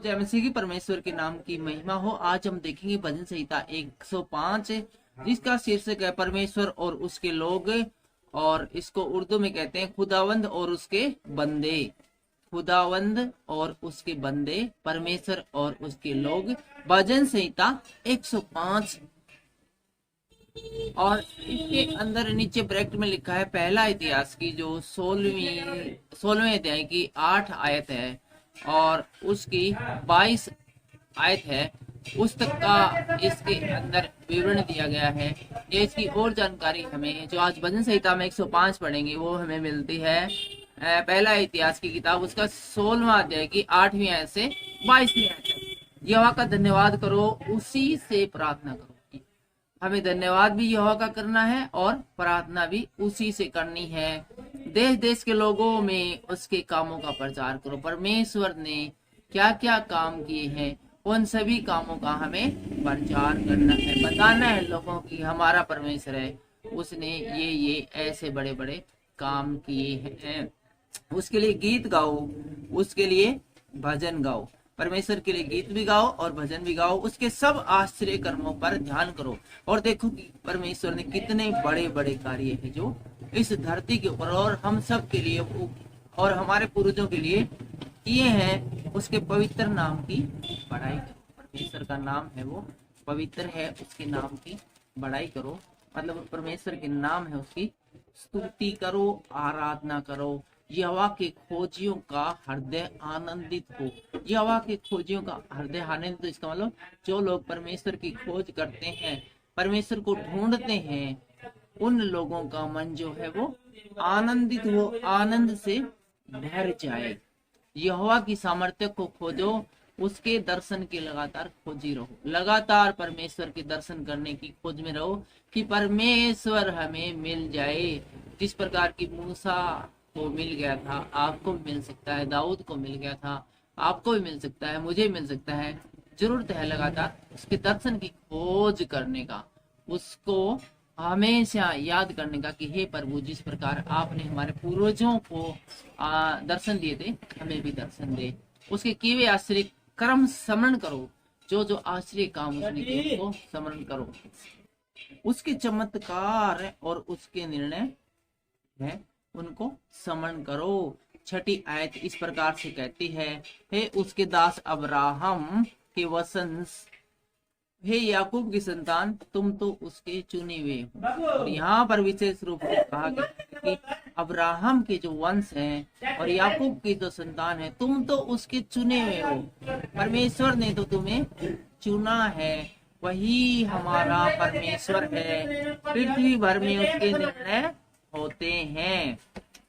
जय मसीह की परमेश्वर के नाम की महिमा हो। आज हम देखेंगे भजन संहिता 105 जिसका शीर्षक है परमेश्वर और उसके लोग, और इसको उर्दू में कहते हैं खुदावंद और उसके बंदे। खुदावंद और उसके बंदे, परमेश्वर और उसके लोग, भजन संहिता 105। और इसके अंदर नीचे ब्रैकेट में लिखा है पहला इतिहास की जो 16वें अध्याय की 8 आयत है और उसकी 22 आयत है, उस तक का इसके अंदर विवरण दिया गया है। ये इसकी और जानकारी हमें जो आज भजन संहिता में 105 पढ़ेंगे वो हमें मिलती है पहला इतिहास की किताब उसका 16वां अध्याय की 8वीं आयत से 22वीं आयत तक। यहोवा का धन्यवाद करो, उसी से प्रार्थना करो। हमें धन्यवाद भी यहोवा का करना है और प्रार्थना भी उसी से करनी है। देश देश के लोगों में उसके कामों का प्रचार करो। परमेश्वर ने क्या क्या काम किए हैं उन सभी कामों का हमें प्रचार करना है, बताना है लोगों की हमारा परमेश्वर है, उसने ये ऐसे बड़े बड़े काम किए हैं। उसके लिए गीत गाओ, उसके लिए भजन गाओ। परमेश्वर के लिए गीत भी गाओ और भजन भी गाओ। उसके सब आश्चर्य कर्मों पर ध्यान करो और देखो कि परमेश्वर ने कितने बड़े बड़े कार्य हैं जो इस धरती के ऊपर और हम सब के लिए और हमारे पूर्वजों के लिए किए हैं। उसके पवित्र नाम की बड़ाई करो। परमेश्वर का नाम है वो पवित्र है, उसके नाम की बड़ाई करो। मतलब परमेश्वर के नाम है उसकी स्तुति करो, आराधना करो। यहोवा के खोजियों का हृदय आनंदित हो। यहोवा के खोजियों का हृदय आनंदित, इसका मतलब जो लोग परमेश्वर की खोज करते हैं, परमेश्वर को ढूंढते हैं, उन लोगों का मन जो है वो आनंदित हो, आनंद से भर जाए। यहोवा की सामर्थ्य को खोजो, उसके दर्शन की लगातार खोजी रहो। लगातार परमेश्वर के दर्शन करने की खोज में रहो कि परमेश्वर हमें मिल जाए। जिस प्रकार की मूसा को मिल गया था, आपको भी मिल सकता है। दाऊद को मिल गया था, आपको भी मिल सकता है, मुझे मिल सकता है। जरूरत है लगातार उसके दर्शन की खोज करने का, उसको हमेशा याद करने का कि हे प्रभु, जिस प्रकार आपने हमारे पूर्वजों को दर्शन दिए थे, हमें भी दर्शन दे। उसके किए हुए आश्चर्य कर्म स्मरण करो। जो जो आश्चर्य काम उसने किए उसको स्मरण करो। उसके चमत्कार और उसके निर्णय है उनको स्मरण करो। छठी आयत इस प्रकार से कहती है, हे उसके दास अब्राहम के वंश, हे याकूब की संतान, तुम तो उसके चुने हुए हो। और यहाँ पर विशेष रूप से कहा गया कि अब्राहम के जो वंश हैं और याकूब की जो संतान है, तुम तो उसके चुने हुए हो। परमेश्वर ने तो तुम्हें चुना है, वही हमारा परमेश्वर है। पृथ्वी भर में उसके निर्णय होते हैं।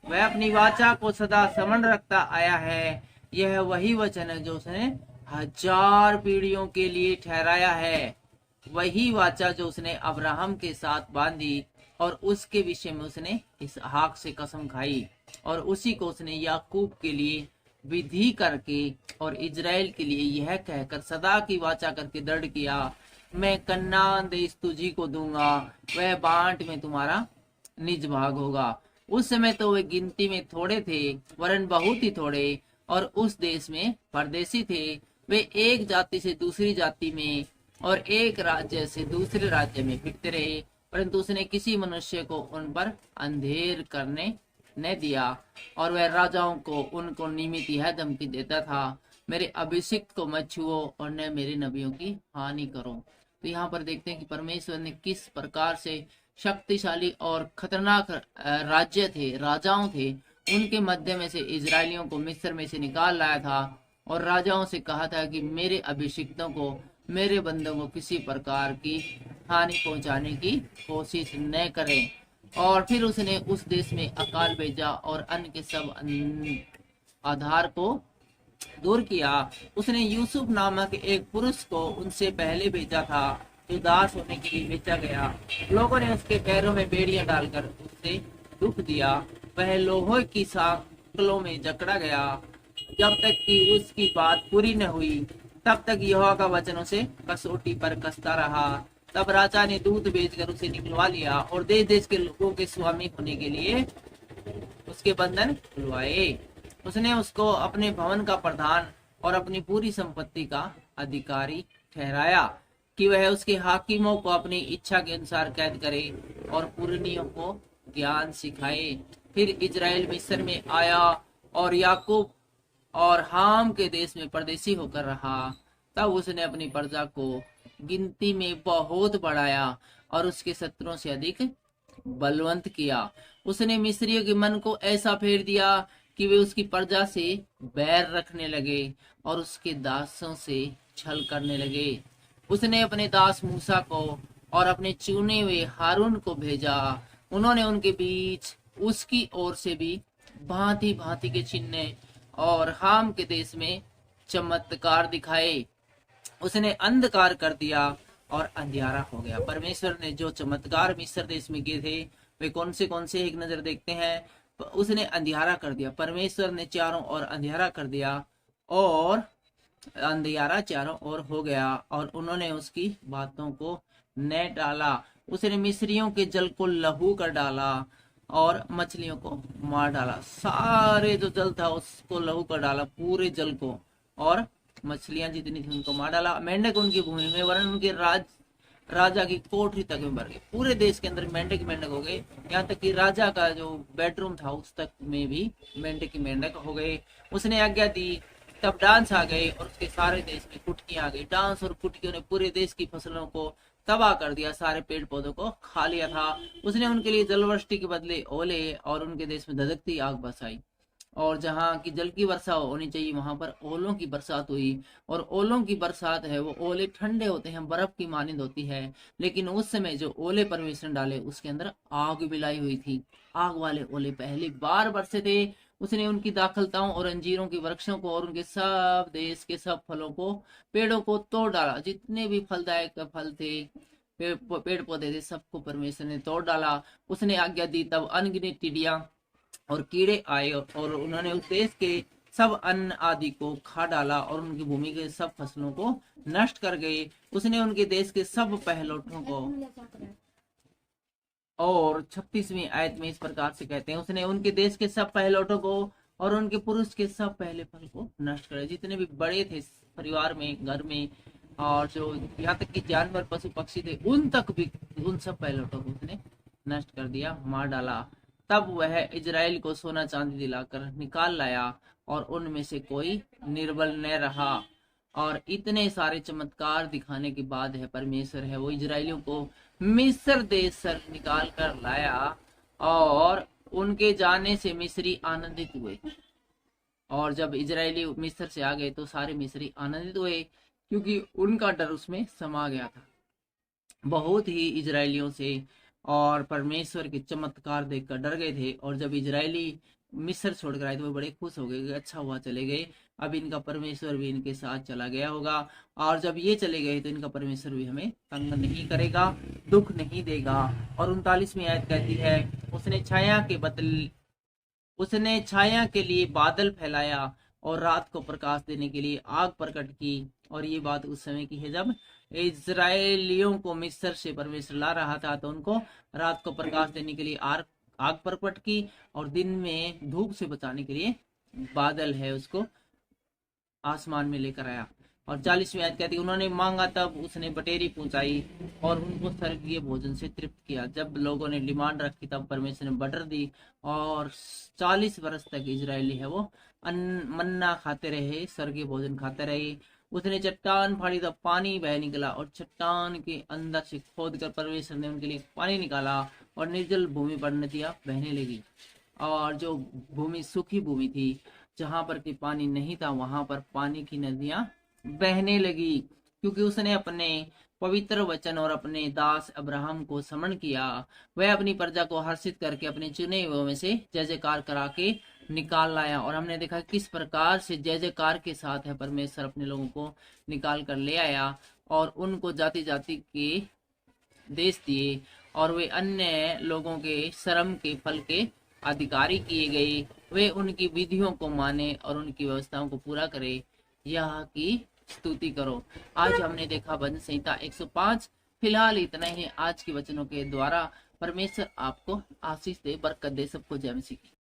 वह अपनी वाचा को सदा स्मरण रखता आया है। यह वही वचन है जो उसने 1000 पीढ़ियों के लिए ठहराया है। वही वाचा जो उसने अब्राहम के साथ बांधी और उसके विषय में उसने इसहाक से कसम खाई, और उसी को उसने याकूब के लिए विधि करके और इजराइल के लिए यह कहकर सदा की वाचा करके दृढ़ किया, मैं कनान देश तुझी को दूंगा, वह बांट में तुम्हारा निज भाग होगा। उस समय तो वे गिनती में थोड़े थे, वरन बहुत ही थोड़े, और उस देश में परदेसी थे। वे एक जाति से दूसरी जाति में और एक राज्य से दूसरे राज्य में फिरते रहे, परंतु उसने किसी मनुष्य को उन पर अंधेर करने न दिया। और वह राजाओं को उनको नियमित यह धमकी देता था, मेरे अभिषिक्त को मत छुओ और न मेरे नबियों की हानि करो। तो यहाँ पर देखते हैं कि परमेश्वर ने किस प्रकार से शक्तिशाली और खतरनाक राज्य थे, राजाओं थे, उनके मध्य में से इजरायलियों को मिस्र में से निकाल लाया था और राजाओं से कहा था कि मेरे अभिषिक्तों को, मेरे बंदों को किसी प्रकार की हानि पहुंचाने की कोशिश न करें। और फिर उसने उस देश में अकाल भेजा और अन्न के सब आधार को दूर किया। उसने यूसुफ नामक एक पुरुष को उनसे पहले भेजा था जो दास होने के लिए बेचा गया। लोगों ने उसके पैरों में बेड़ियां डालकर उससे दुख दिया। वह लोहे की सांकलों में जकड़ा गया। जब तक कि उसकी बात पूरी न हुई तब तक यहोवा का वचन उसे कसौटी पर कसता रहा। तब राजा ने दूत भेजकर उसे निकलवा लिया और देश देश के लोगों के स्वामी होने के लिए उसके बंधन खुलवाए। उसने उसको अपने भवन का प्रधान और अपनी पूरी संपत्ति का अधिकारी ठहराया कि वह उसके हाकिमों को अपनी इच्छा के अनुसार कैद करे और पुरनियों को ज्ञान सिखाए। फिर इजराइल मिस्र में आया और याकूब और हाम के देश में परदेशी होकर रहा। तब उसने अपनी प्रजा को गिनती में बहुत बढ़ाया और उसके शत्रुओं से अधिक बलवंत किया। उसने मिस्रियों के मन को ऐसा फेर दिया कि वे उसकी प्रजा से बैर रखने लगे और उसके दासों से छल करने लगे। उसने अपने दास मूसा को और अपने चुने हुए हारून को भेजा। उन्होंने उनके बीच उसकी ओर से भी भांति भांति के चिन्ह और हाम के देश में चमत्कार दिखाए। उसने अंधकार कर दिया और अंधियारा हो गया। परमेश्वर ने जो चमत्कार मिस्र देश में किए थे वे कौन से एक नजर देखते हैं। उसने अंधियारा कर दिया, परमेश्वर ने चारों ओर अंधियारा कर दिया और अंधियारा चारों ओर हो गया और उन्होंने उसकी बातों को न डाला। उसने मिस्रियों के जल को लहू कर डाला और मछलियों को मार डाला। सारे जो जल था उसको लहू कर डाला, पूरे जल को, और मछलियां जितनी थी उनको मार डाला। मेंढक उनकी भूमि में वरन उनके राजा की कोठरी तक में भर गए। पूरे देश के अंदर मेंढक मेंढक हो गए, यहाँ तक कि राजा का जो बेडरूम था उस तक में भी मेंढक मेंढक हो गए। उसने आज्ञा दी, तब डांस आ गए और उसके सारे देश में कुटकियां आ गई। डांस और कुटकियों ने पूरे देश की फसलों को तबाह कर दिया, सारे पेड़ पौधों को खा लिया था। उसने उनके लिए जलवृष्टि के बदले ओले और उनके देश में धधकती आग बरसाई। और जहाँ की जल की वर्षा होनी चाहिए वहां पर ओलों की बरसात हुई। और ओलों की बरसात है वो ओले ठंडे होते हैं, बर्फ की मानिंद होती है, लेकिन उस समय जो ओले परमेश्वर ने डाले उसके अंदर आग मिलाई हुई थी। आग वाले ओले पहली बार बरसे थे। उसने उनकी दाखलताओं और अंजीरों के वृक्षों को और उनके सब देश के सब फलों को, पेड़ों को तोड़ डाला। जितने भी फलदायक फल थे, पेड़ पौधे थे, सबको परमेश्वर ने तोड़ डाला। उसने आज्ञा दी, तब अनगिनत टिड्डियां और कीड़े आए और उन्होंने उस देश के सब अन्न आदि को खा डाला और उनकी भूमि के सब फसलों को नष्ट कर गए। उसने उनके देश के सब पहलौठों को, और 36वीं आयत में इस प्रकार से कहते हैं, उसने उनके देश के सब पहलौठों को और उनके पुरुष के सब पहले फल को नष्ट करे। जितने भी बड़े थे परिवार में, घर में, और जो यहाँ तक कि जानवर पशु पक्षी थे उन तक भी, उन सब पहलौठों को उसने नष्ट कर दिया, मार डाला। तब वह इजराइल को सोना चांदी दिलाकर निकाल लाया और उनमें से कोई निर्बल न रहा। और इतने सारे चमत्कार दिखाने के बाद है परमेश्वर है वो इजराइलियों को मिस्र देश से निकाल कर लाया और उनके जाने से मिस्री आनंदित हुए। और जब इजरायली मिस्र से आ गए तो सारे मिस्री आनंदित हुए क्योंकि उनका डर उसमें समा गया था। बहुत ही इजरायलियों से और परमेश्वर के चमत्कार देखकर डर गए थे। और जब इजरायली मिस्र छोड़कर आए तो वो बड़े खुश हो गए, अच्छा हुआ चले गए, अब इनका परमेश्वर भी इनके साथ चला गया होगा। और जब ये चले गए तो इनका परमेश्वर भी हमें तंग नहीं करेगा, दुख नहीं देगा। और 39वीं आयत कहती है, उसने छाया के लिए बादल फैलाया और रात को प्रकाश देने के लिए आग प्रकट की। और ये बात उस समय की है जब इजरायलियों को मिस्र से परमेश्वर ला रहा था, तो उनको रात को प्रकाश देने के लिए आग प्रकट की और दिन में धूप से बचाने के लिए बादल है उसको आसमान में लेकर आया। और 40वीं आयत कहती है, उन्होंने मांगा तब उसने बटेरी पहुंचाई और उनको स्वर्गीय भोजन से तृप्त किया। जब लोगों ने डिमांड रखी तब परमेश्वर ने बटर दी और 40 वर्ष तक इजरायली है वो मन्ना खाते रहे, स्वर्गीय भोजन खाते रहे। उसने चट्टान फाड़ी तब पानी बह निकला और चट्टान के अंदर से खोद कर परमेश्वर ने उनके लिए पानी निकाला और निर्जल भूमि पर नदियां बहने लगी। और जो भूमि सूखी भूमि थी जहां पर कि पानी नहीं था वहां पर पानी की नदियां बहने लगी, क्योंकि उसने अपने पवित्र वचन और अपने दास अब्राहम को स्मरण किया। वह अपनी प्रजा को हर्षित करके अपने चुने हुए में से जय जयकार करा के निकाल लाया। और हमने देखा किस प्रकार से जय जयकार के साथ है परमेश्वर अपने लोगों को निकाल कर ले आया और उनको जाति जाति के देश दिए और वे अन्य लोगों के श्रम के फल के अधिकारी किए गए। वे उनकी विधियों को माने और उनकी व्यवस्थाओं को पूरा करे, यह की स्तुति करो। आज हमने देखा भजन संहिता 105। फिलहाल इतना ही आज के वचनों के द्वारा। परमेश्वर आपको आशीष दे, बरकत दे। सबको जय मसीह।